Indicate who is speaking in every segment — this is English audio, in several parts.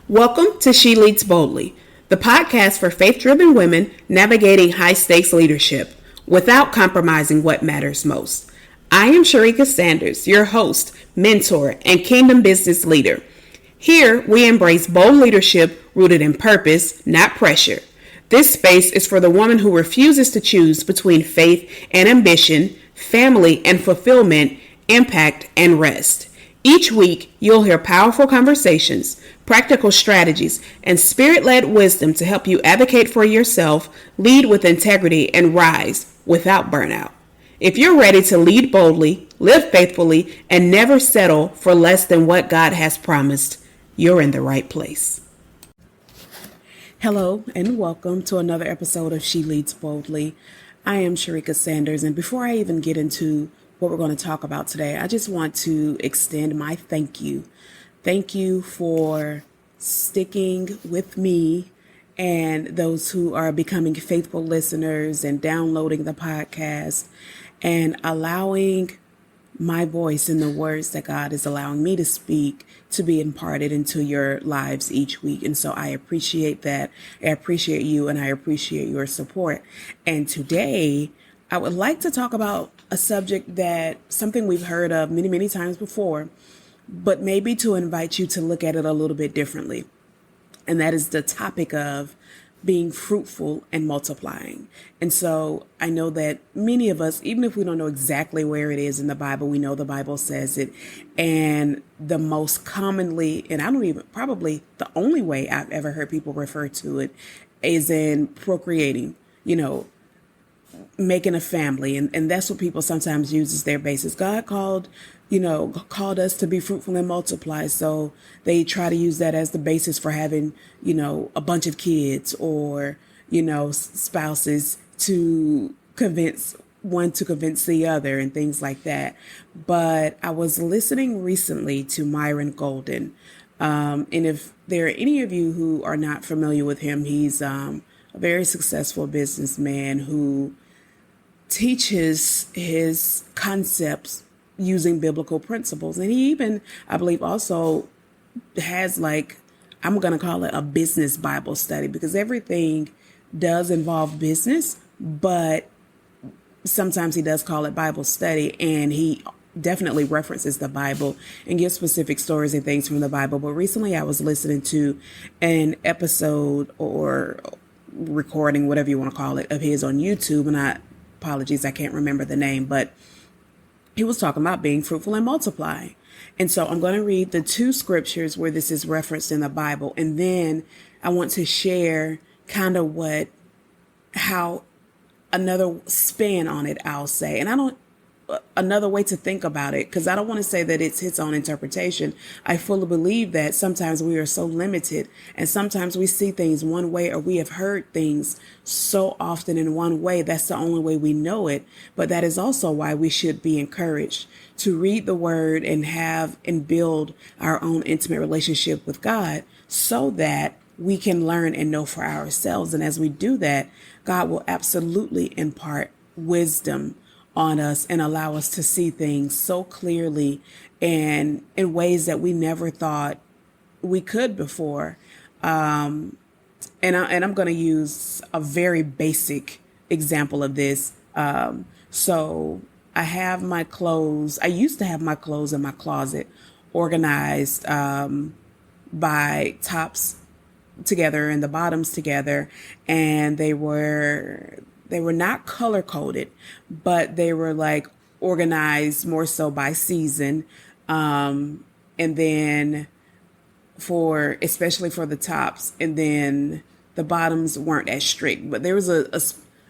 Speaker 1: Welcome to She Leads Boldly, the podcast for faith-driven women navigating high-stakes leadership without compromising what matters most. I am Sharika Sanders, your host, mentor, and kingdom business leader. Here, we embrace bold leadership rooted in purpose, not pressure. This space is for the woman who refuses to choose between faith and ambition, family and fulfillment, impact and rest. Each week, you'll hear powerful conversations, practical strategies, and spirit-led wisdom to help you advocate for yourself, lead with integrity, and rise without burnout. If you're ready to lead boldly, live faithfully, and never settle for less than what God has promised, you're in the right place. Hello, and welcome to another episode of She Leads Boldly. I am Sharika Sanders, and before I even get into what we're going to talk about today, I just want to extend my thank you. Thank you for sticking with me and those who are becoming faithful listeners and downloading the podcast and allowing my voice and the words that God is allowing me to speak to be imparted into your lives each week. And so I appreciate that. I appreciate you and I appreciate your support. And today I would like to talk about a subject that something we've heard of many, many times before, but maybe to invite you to look at it a little bit differently. And that is the topic of being fruitful and multiplying. And so I know that many of us, even if we don't know exactly where it is in the Bible, we know the Bible says it. And the most commonly, and I don't even, probably the only way I've ever heard people refer to it is in procreating, making a family. And that's what people sometimes use as their basis. God called us to be fruitful and multiply. So they try to use that as the basis for having, a bunch of kids or, spouses to convince the other and things like that. But I was listening recently to Myron Golden. And if there are any of you who are not familiar with him, he's a very successful businessman who teaches his concepts using biblical principles. And he even, I believe, also has I'm going to call it a business Bible study, because everything does involve business, but sometimes he does call it Bible study, and he definitely references the Bible and gives specific stories and things from the Bible. But recently I was listening to an episode or recording, whatever you want to call it, of his on YouTube, and apologies, I can't remember the name, but he was talking about being fruitful and multiply. And so I'm going to read the two scriptures where this is referenced in the Bible. And then I want to share kind of how another spin on it, I'll say. And another way to think about it, because I don't want to say that it's his own interpretation. I fully believe that sometimes we are so limited, and sometimes we see things one way, or we have heard things so often in one way. That's the only way we know it. But that is also why we should be encouraged to read the word and have and build our own intimate relationship with God, so that we can learn and know for ourselves. And as we do that, God will absolutely impart wisdom on us and allow us to see things so clearly and in ways that we never thought we could before. And I'm going to use a very basic example of this. So I have my clothes. I used to have my clothes in my closet organized by tops together and the bottoms together, and they were not color coded, but they were organized more so by season. And then especially for the tops, and then the bottoms weren't as strict, but there was a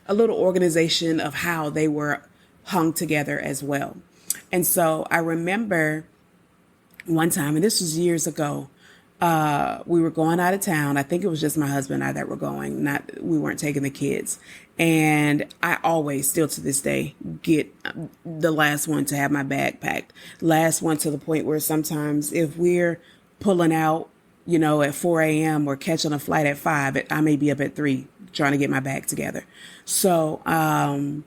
Speaker 1: little organization of how they were hung together as well. And so I remember one time, and this was years ago, we were going out of town. I think it was just my husband and I that were going, we weren't taking the kids. And I always, still to this day, get the last one to have my bag packed. Last one, to the point where sometimes if we're pulling out, at 4 a.m. or catching a flight at 5, I may be up at 3 trying to get my bag together. So, and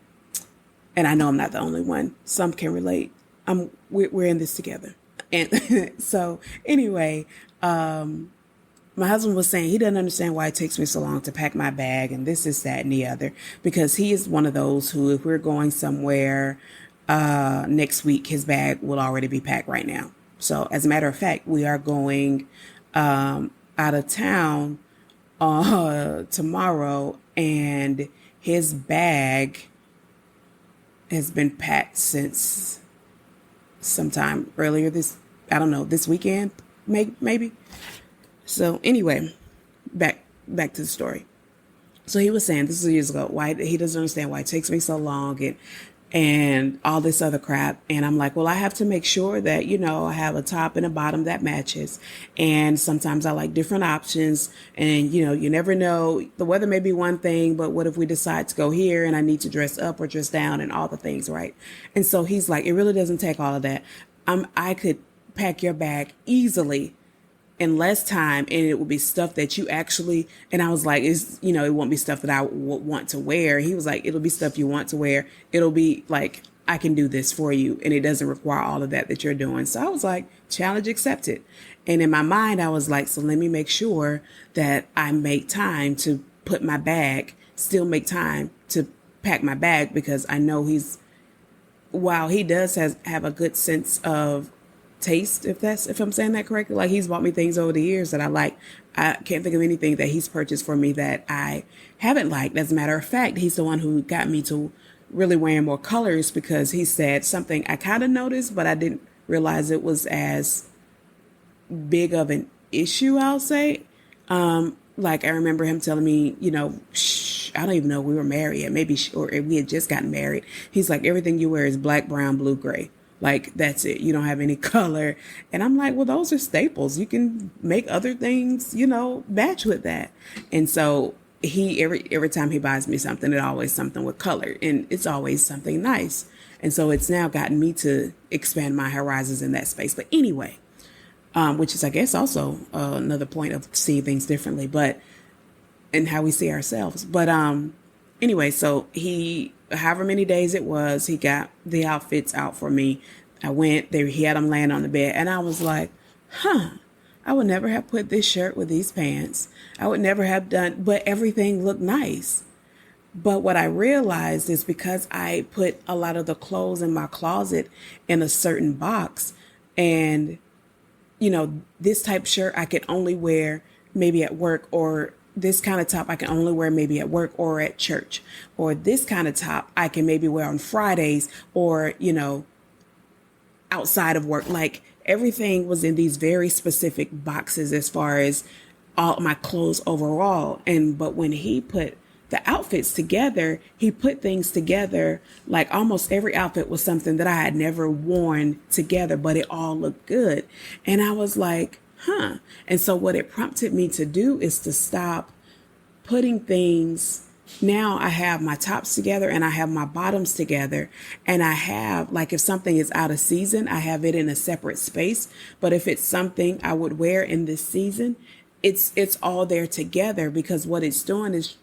Speaker 1: I know I'm not the only one. Some can relate. We're in this together. And so anyway, my husband was saying he doesn't understand why it takes me so long to pack my bag and this is that and the other, because he is one of those who, if we're going somewhere next week, his bag will already be packed right now. So as a matter of fact, we are going out of town tomorrow, and his bag has been packed since sometime earlier I don't know, this weekend, maybe. So anyway, back to the story. So he was saying, this was years ago, why he doesn't understand why it takes me so long and all this other crap. And I'm like, well, I have to make sure that, I have a top and a bottom that matches. And sometimes I like different options. And, you never know. The weather may be one thing, but what if we decide to go here and I need to dress up or dress down and all the things, right? And so he's like, it really doesn't take all of that. I could pack your bag easily in less time, and it will be stuff that you actually, and I was like, it won't be stuff that I would want to wear. He was like, it'll be stuff you want to wear. It'll be like, I can do this for you, and it doesn't require all of that you're doing. So I was like, challenge accepted. And in my mind, I was like, so let me make sure that I make time to put my bag, still make time to pack my bag, because I know while he does have a good sense of taste, if I'm saying that correctly. Like, he's bought me things over the years that I like. I can't think of anything that he's purchased for me that I haven't liked. As a matter of fact, he's the one who got me to really wearing more colors, because he said something I kind of noticed, but I didn't realize it was as big of an issue, I'll say. Like, I remember him telling me, I don't even know if we were married yet, maybe, or we had just gotten married. He's like, everything you wear is black, brown, blue, gray. Like, that's it. You don't have any color. And I'm like, well, those are staples. You can make other things, match with that. And so every time he buys me something, it's always something with color, and it's always something nice. And so it's now gotten me to expand my horizons in that space. But anyway, which is, I guess, also another point of seeing things differently, and how we see ourselves. But anyway, so however many days it was, he got the outfits out for me. I went there, he had them laying on the bed, and I was like, I would never have put this shirt with these pants. I would never have done, but everything looked nice. But what I realized is, because I put a lot of the clothes in my closet in a certain box, and, this type shirt I could only wear maybe at work, or this kind of top I can only wear maybe at work or at church, or this kind of top I can maybe wear on Fridays, or, outside of work. Like, everything was in these very specific boxes as far as all my clothes overall. But when he put the outfits together, he put things together, like almost every outfit was something that I had never worn together, but it all looked good. And I was like, And so what it prompted me to do is to stop putting things. Now I have my tops together and I have my bottoms together, and I have, like, if something is out of season, I have it in a separate space. But if it's something I would wear in this season, it's all there together, because what it's doing is,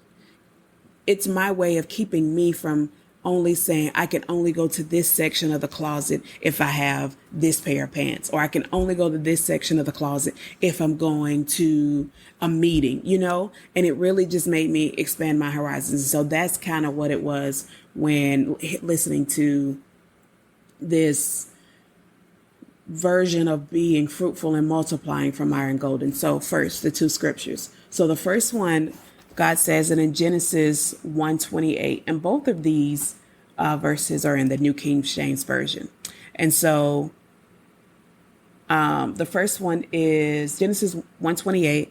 Speaker 1: it's my way of keeping me from only saying I can only go to this section of the closet if I have this pair of pants, or I can only go to this section of the closet if I'm going to a meeting, and it really just made me expand my horizons. So that's kind of what it was when listening to this version of being fruitful and multiplying from Iron Golden. So first, the two scriptures. So the first one, God says it in Genesis 1:28, and both of these verses are in the New King James Version. And so the first one is Genesis 1:28.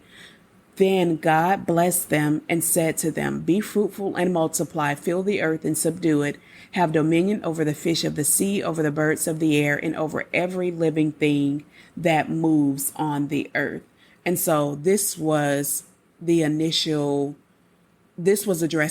Speaker 1: Then God blessed them and said to them, be fruitful and multiply, fill the earth and subdue it, have dominion over the fish of the sea, over the birds of the air, and over every living thing that moves on the earth. And so this was addressed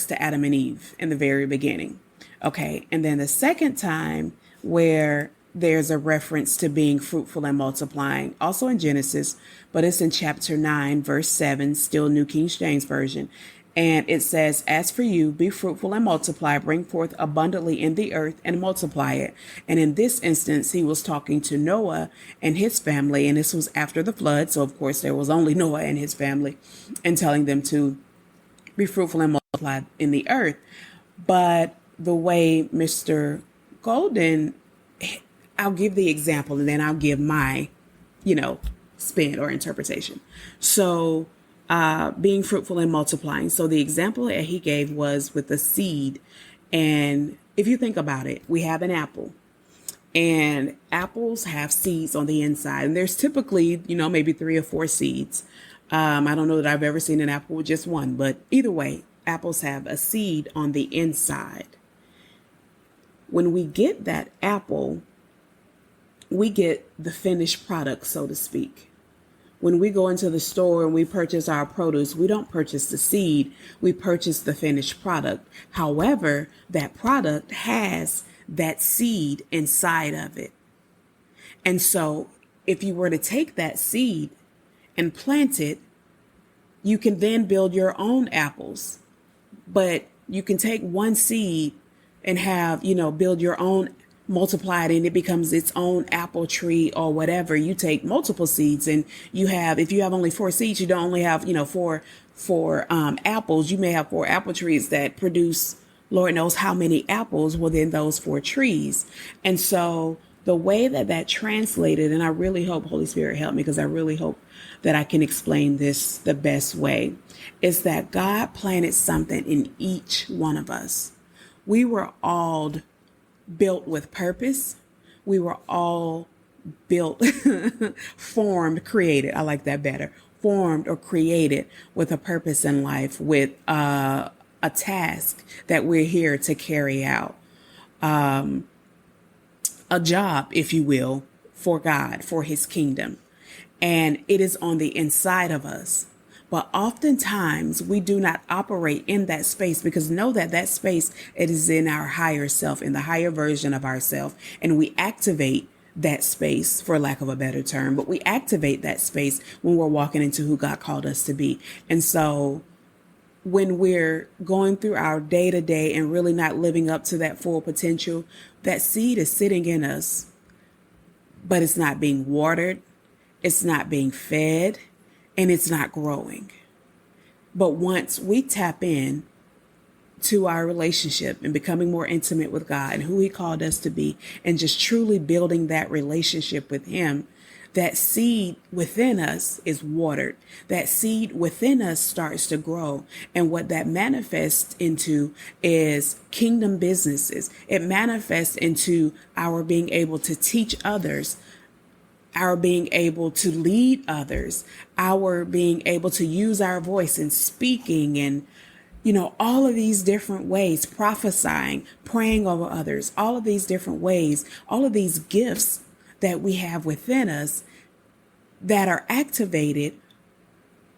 Speaker 1: to Adam and Eve in the very beginning. Okay. And then the second time where there's a reference to being fruitful and multiplying, also in Genesis, but it's in chapter 9, verse 7, still New King James Version. And it says, as for you, be fruitful and multiply, bring forth abundantly in the earth and multiply it. And in this instance, he was talking to Noah and his family. And this was after the flood. So, of course, there was only Noah and his family, and telling them to be fruitful and multiply in the earth. But the way Mr. Golden, I'll give the example and then I'll give my, spin or interpretation. So, being fruitful and multiplying. So the example that he gave was with the seed. And if you think about it, we have an apple, and apples have seeds on the inside. And there's typically, maybe 3 or 4 seeds. I don't know that I've ever seen an apple with just one, but either way, apples have a seed on the inside. When we get that apple, we get the finished product, so to speak. When we go into the store and we purchase our produce, we don't purchase the seed, we purchase the finished product. However, that product has that seed inside of it. And so if you were to take that seed and plant it, you can then build your own apples. But you can take one seed and have, build your own, multiply it, and it becomes its own apple tree or whatever. You take multiple seeds and if you have only 4 seeds, you don't only have, four apples. You may have 4 apple trees that produce Lord knows how many apples within those 4 trees. And so the way that translated, and I really hope Holy Spirit help me, because I really hope that I can explain this the best way, is that God planted something in each one of us. We were all built with purpose. We were all built, formed, created. I like that better. Formed or created with a purpose in life, with a task that we're here to carry out. A job, if you will, for God, for his kingdom. And it is on the inside of us. But oftentimes we do not operate in that space, because know that space, it is in our higher self, in the higher version of ourself. And we activate that space, for lack of a better term, but we activate that space when we're walking into who God called us to be. And so when we're going through our day to day and really not living up to that full potential, that seed is sitting in us, but it's not being watered. It's not being fed. And it's not growing. But once we tap in to our relationship and becoming more intimate with God and who he called us to be, and just truly building that relationship with him, that seed within us is watered. That seed within us starts to grow. And what that manifests into is kingdom businesses. It manifests into our being able to teach others, our being able to lead others, our being able to use our voice in speaking and, all of these different ways, prophesying, praying over others, all of these different ways, all of these gifts that we have within us that are activated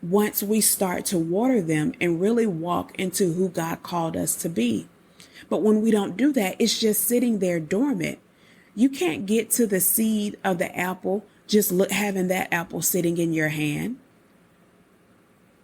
Speaker 1: once we start to water them and really walk into who God called us to be. But when we don't do that, it's just sitting there dormant. You can't get to the seed of the apple just having that apple sitting in your hand.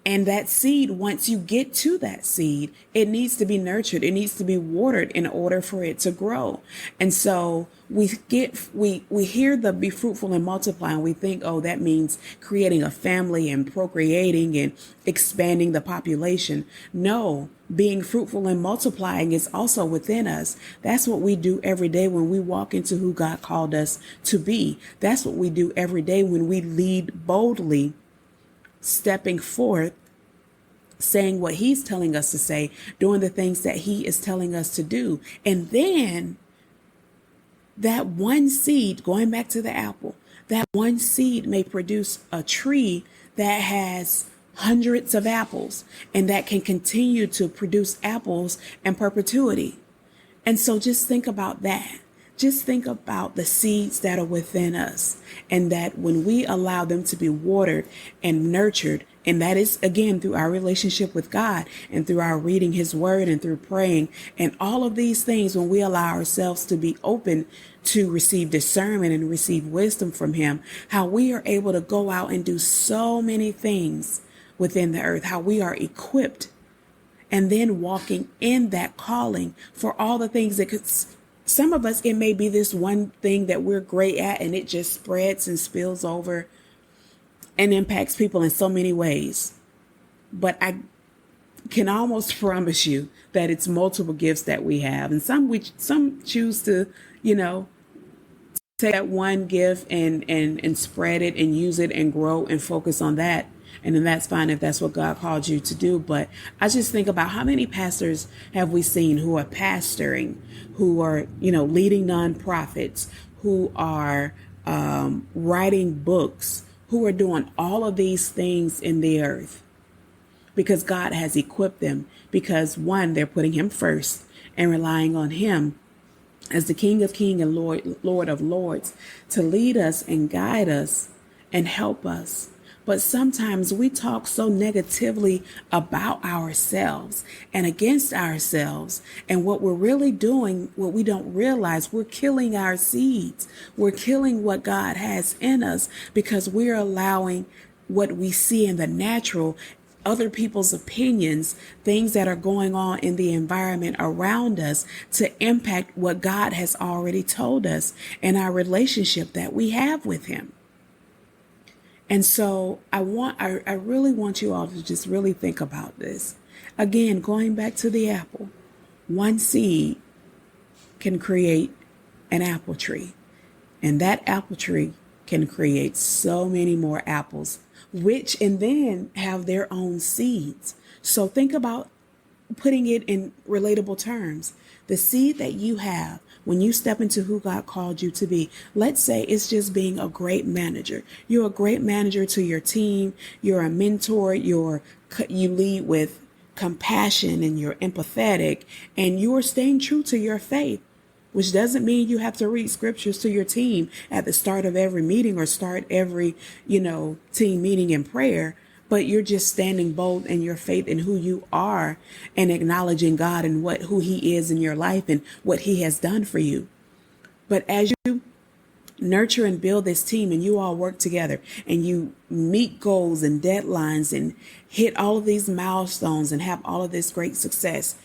Speaker 1: And that seed, once you get to that seed, it needs to be nurtured. It needs to be watered in order for it to grow. And so we hear the be fruitful and multiply, and we think, oh, that means creating a family and procreating and expanding the population. No, being fruitful and multiplying is also within us. That's what we do every day when we walk into who God called us to be. That's what we do every day when we lead boldly, stepping forth, saying what he's telling us to say, doing the things that he is telling us to do. And then that one seed, going back to the apple, that one seed may produce a tree that has hundreds of apples, and that can continue to produce apples in perpetuity. And so just think about that. Just think about the seeds that are within us, and that when we allow them to be watered and nurtured, and that is, again, through our relationship with God and through our reading his word and through praying and all of these things, when we allow ourselves to be open to receive discernment and receive wisdom from him, how we are able to go out and do so many things within the earth, how we are equipped and then walking in that calling for all the things that could. Some of us, it may be this one thing that we're great at, and it just spreads and spills over and impacts people in so many ways. But I can almost promise you that it's multiple gifts that we have, and some choose to, take that one gift and spread it and use it and grow and focus on that. And then that's fine if that's what God called you to do. But I just think about how many pastors have we seen who are pastoring, who are, leading nonprofits, who are writing books, who are doing all of these things in the earth because God has equipped them. Because one, they're putting him first and relying on him as the King of Kings and Lord of Lords to lead us and guide us and help us. But sometimes we talk so negatively about ourselves and against ourselves. And what we're really doing, what we don't realize, we're killing our seeds. We're killing what God has in us because we're allowing what we see in the natural, other people's opinions, things that are going on in the environment around us to impact what God has already told us and our relationship that we have with him. And so I really want you all to just really think about this. Again, going back to the apple, one seed can create an apple tree, and that apple tree can create so many more apples, which and then have their own seeds. So think about putting it in relatable terms. The seed that you have when you step into who God called you to be, let's say it's just being a great manager. You're a great manager to your team. You're a mentor. You lead with compassion and you're empathetic and you're staying true to your faith, which doesn't mean you have to read scriptures to your team at the start of every meeting or start every, team meeting in prayer. But you're just standing bold in your faith in who you are and acknowledging God and who he is in your life and what he has done for you. But as you nurture and build this team and you all work together and you meet goals and deadlines and hit all of these milestones and have all of this great success,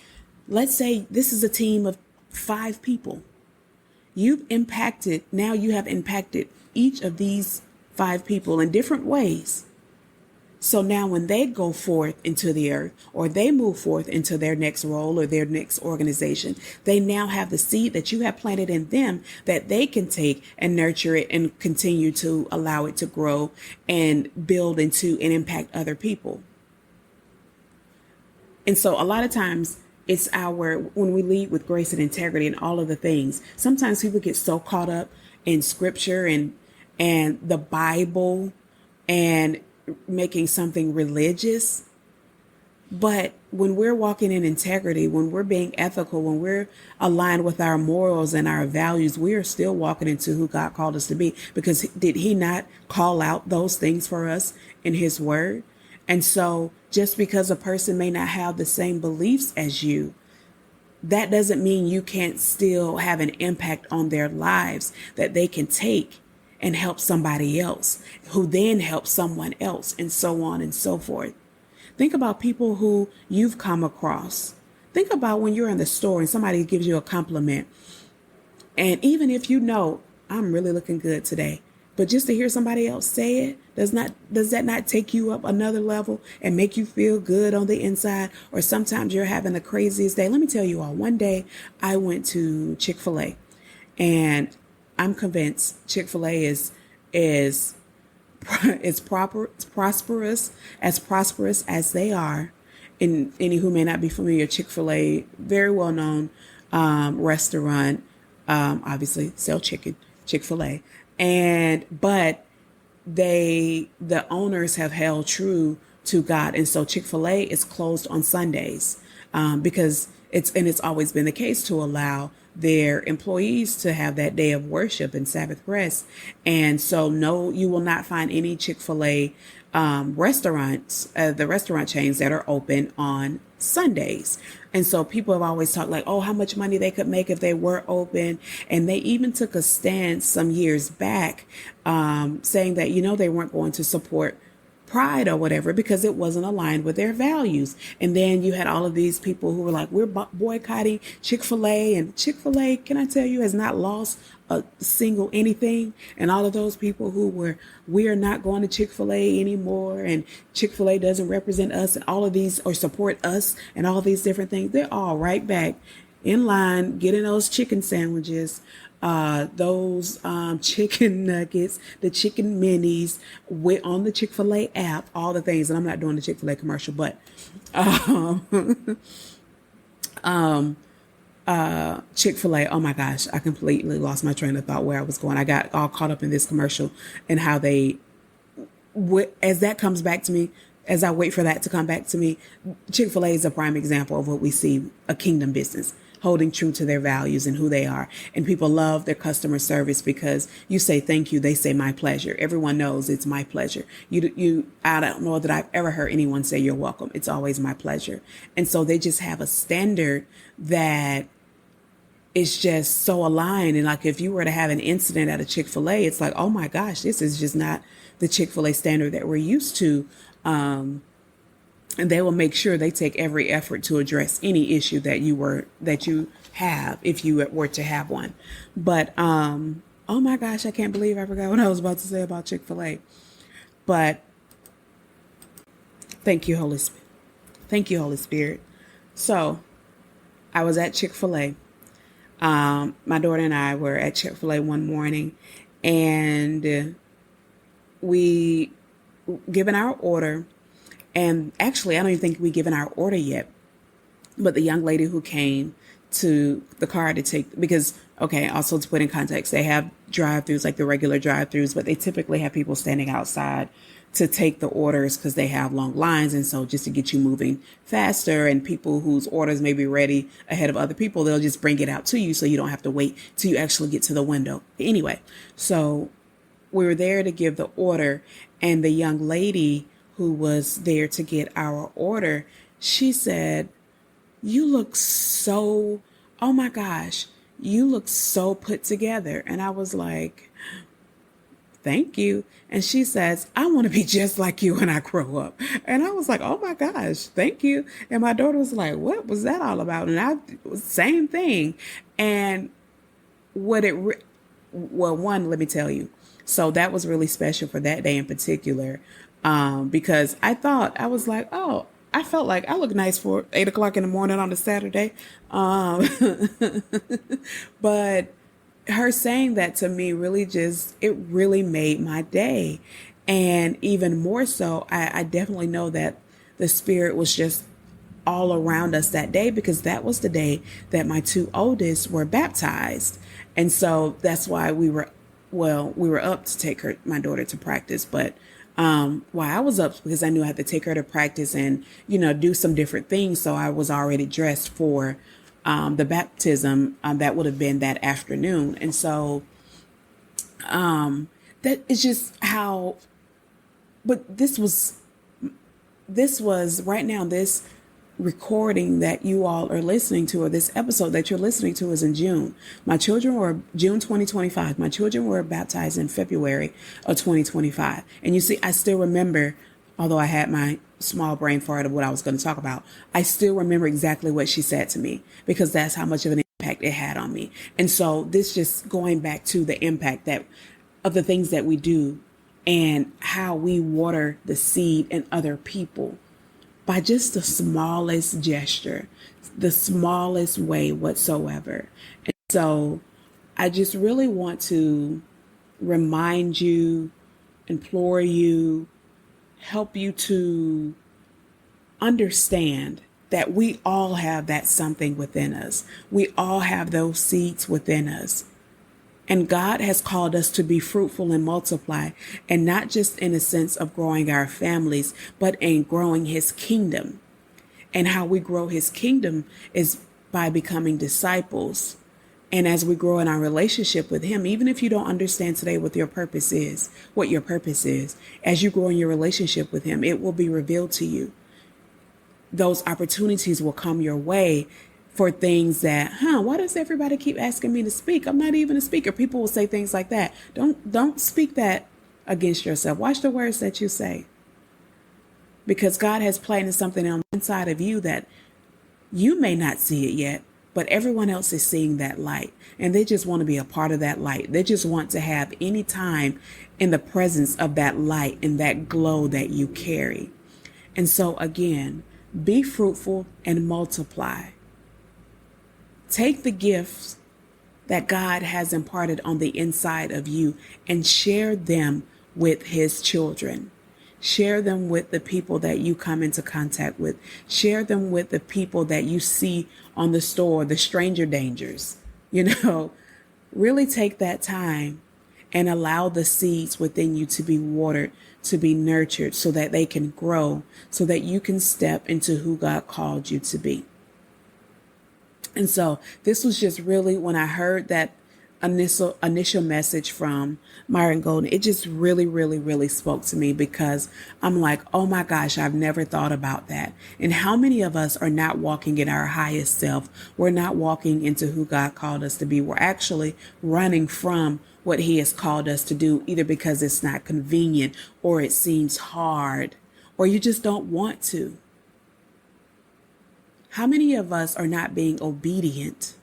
Speaker 1: let's say this is a team of 5 people. You have impacted each of these 5 people in different ways. So now when they go forth into the earth or they move forth into their next role or their next organization, they now have the seed that you have planted in them that they can take and nurture it and continue to allow it to grow and build into and impact other people. And so a lot of times it's when we lead with grace and integrity and all of the things, sometimes people get so caught up in scripture and the Bible and making something religious. But when we're walking in integrity, when we're being ethical, when we're aligned with our morals and our values, we are still walking into who God called us to be, because did he not call out those things for us in his word? And so just because a person may not have the same beliefs as you, that doesn't mean you can't still have an impact on their lives that they can take and help somebody else, who then helps someone else, and so on and so forth. Think about people who you've come across. Think about when you're in the store and somebody gives you a compliment. And even if I'm really looking good today, but just to hear somebody else say it, does that not take you up another level and make you feel good on the inside? Or sometimes you're having the craziest day. Let me tell you all, one day I went to Chick-fil-A, and I'm convinced Chick-fil-A is prosperous as they are. And any who may not be familiar, Chick-fil-A, very well known restaurant, obviously sell chicken, Chick-fil-A, but the owners have held true to God, and so Chick-fil-A is closed on Sundays because it's always been the case to allow their employees to have that day of worship and Sabbath rest. And so no, you will not find any Chick-fil-A restaurants, the restaurant chains that are open on Sundays. And so people have always talked like, oh, how much money they could make if they were open. And they even took a stance some years back saying that, they weren't going to support pride or whatever because it wasn't aligned with their values. And then you had all of these people who were like, we're boycotting Chick-fil-A, and Chick-fil-A, can I tell you, has not lost a single anything. And all of those people who were, we are not going to Chick-fil-A anymore, and Chick-fil-A doesn't represent us, and all of these, or support us, and all these different things, they're all right back in line getting those chicken sandwiches, those chicken nuggets, the chicken minis with on the Chick-fil-A app, all the things. And I'm not doing the Chick-fil-A commercial, but Chick-fil-A, oh my gosh, I completely lost my train of thought where I was going. I got all caught up in this commercial and how they, as that comes back to me, as I wait for that to come back to me, Chick-fil-A is a prime example of what we see, a kingdom business holding true to their values and who they are. And people love their customer service because you say thank you, they say my pleasure. Everyone knows it's my pleasure. I don't know that I've ever heard anyone say you're welcome. It's always my pleasure. And so they just have a standard that is just so aligned. And like if you were to have an incident at a Chick-fil-A, it's like, oh my gosh, this is just not the Chick-fil-A standard that we're used to. And they will make sure they take every effort to address any issue that you have, if you were to have one. But, oh my gosh, I can't believe I forgot what I was about to say about Chick-fil-A. But thank you, Holy Spirit. Thank you, Holy Spirit. So I was at Chick-fil-A. My daughter and I were at Chick-fil-A one morning, and we given our order. And actually, I don't even think we given our order yet. But the young lady who came to the car to take, because, okay, also to put in context, they have drive-thrus like the regular drive-thrus, but they typically have people standing outside to take the orders because they have long lines. And so just to get you moving faster, and people whose orders may be ready ahead of other people, they'll just bring it out to you so you don't have to wait till you actually get to the window. Anyway, so we were there to give the order, and the young lady who was there to get our order, she said, you look so, oh my gosh, you look so put together. And I was like, thank you. And she says, I want to be just like you when I grow up. And I was like, oh my gosh, thank you. And my daughter was like, what was that all about? And same thing. And one, let me tell you. So that was really special for that day in particular. Because I was like, oh, I felt like I look nice for 8 o'clock in the morning on a Saturday. But her saying that to me it really made my day. And even more so, I definitely know that the Spirit was just all around us that day, because that was the day that my 2 oldest were baptized. And so that's why we were up to take my daughter to practice, but why I was up because I knew I had to take her to practice and, do some different things. So I was already dressed for the baptism that would have been that afternoon. And so that is just how, but this was right now, this recording that you all are listening to, or this episode that you're listening to, is in June. June 2025. My children were baptized in February of 2025. And you see, I still remember, although I had my small brain fart of what I was going to talk about, I still remember exactly what she said to me, because that's how much of an impact it had on me. And so this just going back to the impact of the things that we do and how we water the seed in other people by just the smallest gesture, the smallest way whatsoever. And so I just really want to remind you, implore you, help you to understand that we all have that something within us. We all have those seeds within us. And God has called us to be fruitful and multiply, and not just in a sense of growing our families, but in growing his kingdom. And how we grow his kingdom is by becoming disciples. And as we grow in our relationship with him, even if you don't understand today what your purpose is, as you grow in your relationship with him, it will be revealed to you. Those opportunities will come your way for things that, why does everybody keep asking me to speak? I'm not even a speaker. People will say things like that. Don't speak that against yourself. Watch the words that you say. because God has planted something on the inside of you that you may not see it yet, but everyone else is seeing that light, and they just want to be a part of that light. They just want to have any time in the presence of that light and that glow that you carry. And so again, be fruitful and multiply. Take the gifts that God has imparted on the inside of you and share them with his children. Share them with the people that you come into contact with. Share them with the people that you see on the store, the stranger dangers. Really take that time and allow the seeds within you to be watered, to be nurtured, so that they can grow, so that you can step into who God called you to be. And so this was just really, when I heard that initial message from Myron Golden, it just really spoke to me, because I'm like, oh my gosh, I've never thought about that. And how many of us are not walking in our highest self? We're not walking into who God called us to be. We're actually running from what he has called us to do, either because it's not convenient, or it seems hard, or you just don't want to. How many of us are not being obedient?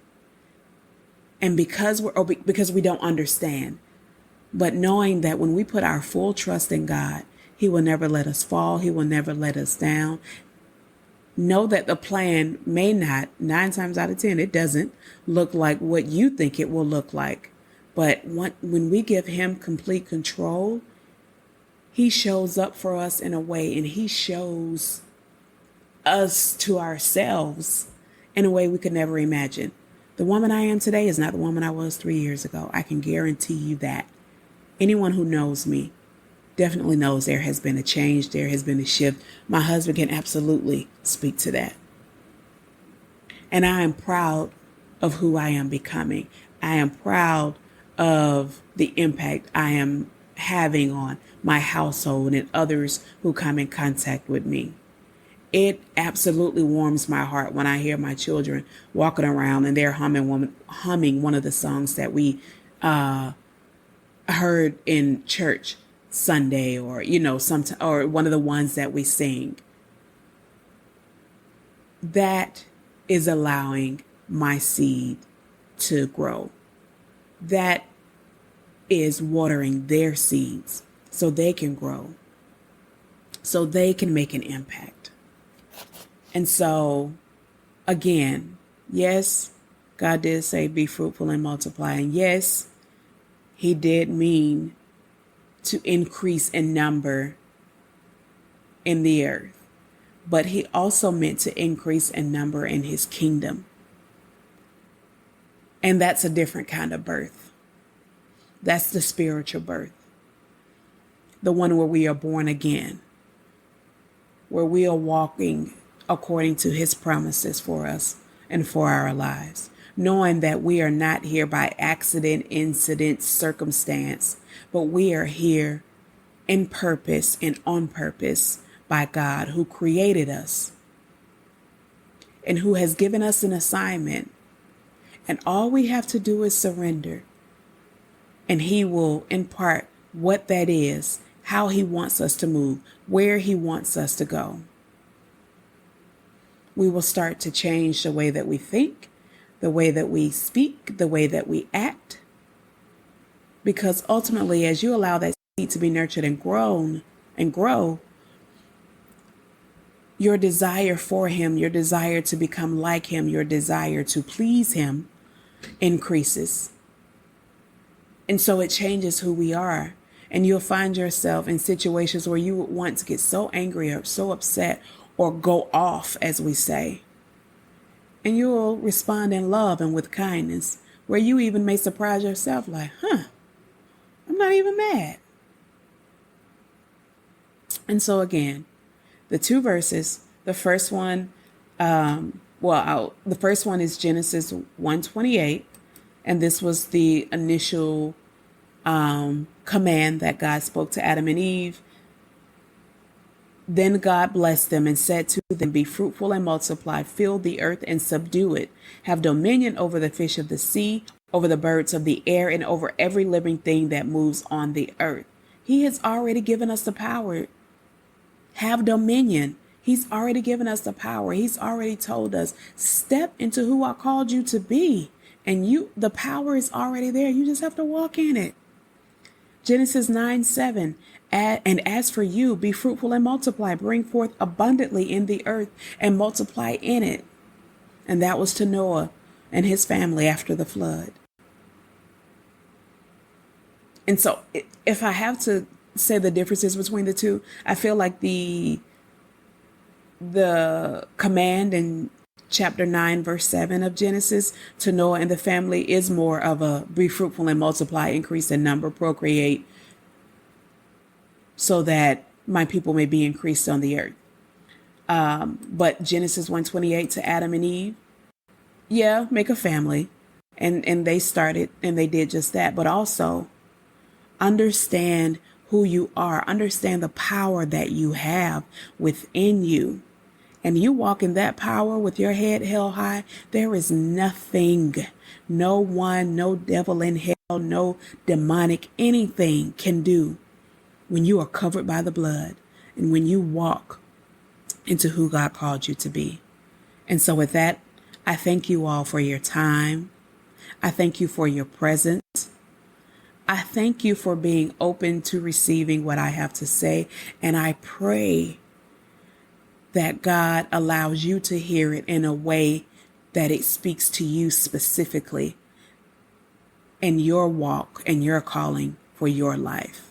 Speaker 1: And because we don't understand, but knowing that when we put our full trust in God, he will never let us fall. He will never let us down. Know that the plan may not, 9 times out of 10, it doesn't look like what you think it will look like. But when we give him complete control, he shows up for us in a way, and he shows us to ourselves in a way we could never imagine. The woman I am today is not the woman I was 3 years ago. I can guarantee you that. Anyone who knows me definitely knows there has been a change. There has been a shift. My husband can absolutely speak to that. And I am proud of who I am becoming. I am proud of the impact I am having on my household and others who come in contact with me. It absolutely warms my heart when I hear my children walking around and they're humming one of the songs that we heard in church Sunday, or or one of the ones that we sing. That is allowing my seed to grow. That is watering their seeds so they can grow, so they can make an impact. And so, again, yes, God did say be fruitful and multiply. And yes, he did mean to increase in number in the earth. But he also meant to increase in number in his kingdom. And that's a different kind of birth. That's the spiritual birth. The one where we are born again. Where we are walking according to his promises for us and for our lives, knowing that we are not here by accident, incident, circumstance, but we are here in purpose and on purpose by God, who created us and who has given us an assignment. And all we have to do is surrender, and he will impart what that is, how he wants us to move, where he wants us to go. We will start to change the way that we think, the way that we speak, the way that we act. Because ultimately, as you allow that seed to be nurtured and grow, your desire for him, your desire to become like him, your desire to please him increases. And so it changes who we are. And you'll find yourself in situations where you would want to get so angry or so upset, or go off, as we say. And you'll respond in love and with kindness, where you even may surprise yourself like, I'm not even mad. And so again, the 2 verses, the first one, the first one is Genesis 1:28. And this was the initial command that God spoke to Adam and Eve. Then God blessed them and said to them, be fruitful and multiply, fill the earth and subdue it. Have dominion over the fish of the sea, over the birds of the air, and over every living thing that moves on the earth. He has already given us the power Have dominion. He's already given us the power. He's already told us, step into who I called you to be. And the power is already there. You just have to walk in it. Genesis 9:7. And as for you, be fruitful and multiply, bring forth abundantly in the earth and multiply in it. And that was to Noah and his family after the flood. And so if I have to say the differences between the two, I feel like the command in chapter 9, verse 7 of Genesis to Noah and the family is more of a be fruitful and multiply, increase in number, procreate, so that my people may be increased on the earth. But Genesis 1:28 to Adam and Eve, make a family. And they started and they did just that. But also understand who you are. Understand the power that you have within you. And you walk in that power with your head held high. There is nothing, no one, no devil in hell, no demonic, anything can do when you are covered by the blood and when you walk into who God called you to be. And so with that, I thank you all for your time. I thank you for your presence. I thank you for being open to receiving what I have to say. And I pray that God allows you to hear it in a way that it speaks to you specifically in your walk and your calling for your life.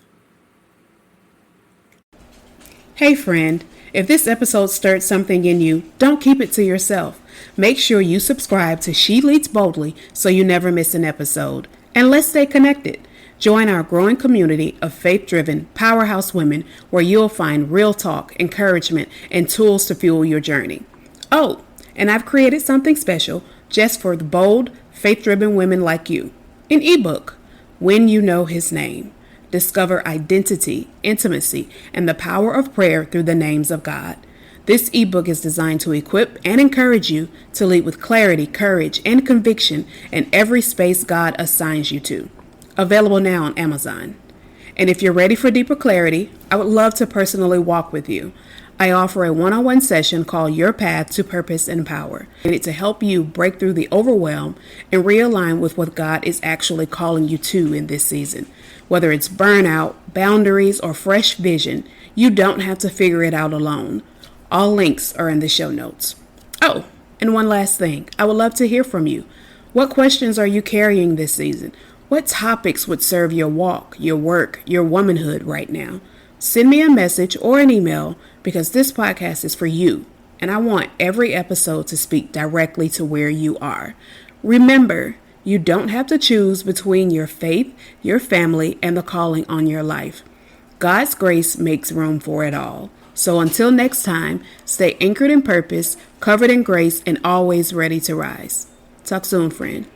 Speaker 1: Hey friend, if this episode stirred something in you, don't keep it to yourself. Make sure you subscribe to She Leads Boldly so you never miss an episode. And let's stay connected. Join our growing community of faith-driven powerhouse women where you'll find real talk, encouragement, and tools to fuel your journey. Oh, and I've created something special just for the bold, faith-driven women like you. An ebook, When You Know His Name. Discover identity, intimacy, and the power of prayer through the names of God. This ebook is designed to equip and encourage you to lead with clarity, courage, and conviction in every space God assigns you to. Available now on Amazon. And if you're ready for deeper clarity, I would love to personally walk with you. I offer a one-on-one session called Your Path to Purpose and Power. And it's to help you break through the overwhelm and realign with what God is actually calling you to in this season. Whether it's burnout, boundaries, or fresh vision, you don't have to figure it out alone. All links are in the show notes. Oh, and one last thing. I would love to hear from you. What questions are you carrying this season? What topics would serve your walk, your work, your womanhood right now? Send me a message or an email because this podcast is for you, and I want every episode to speak directly to where you are. Remember, you don't have to choose between your faith, your family, and the calling on your life. God's grace makes room for it all. So until next time, stay anchored in purpose, covered in grace, and always ready to rise. Talk soon, friend.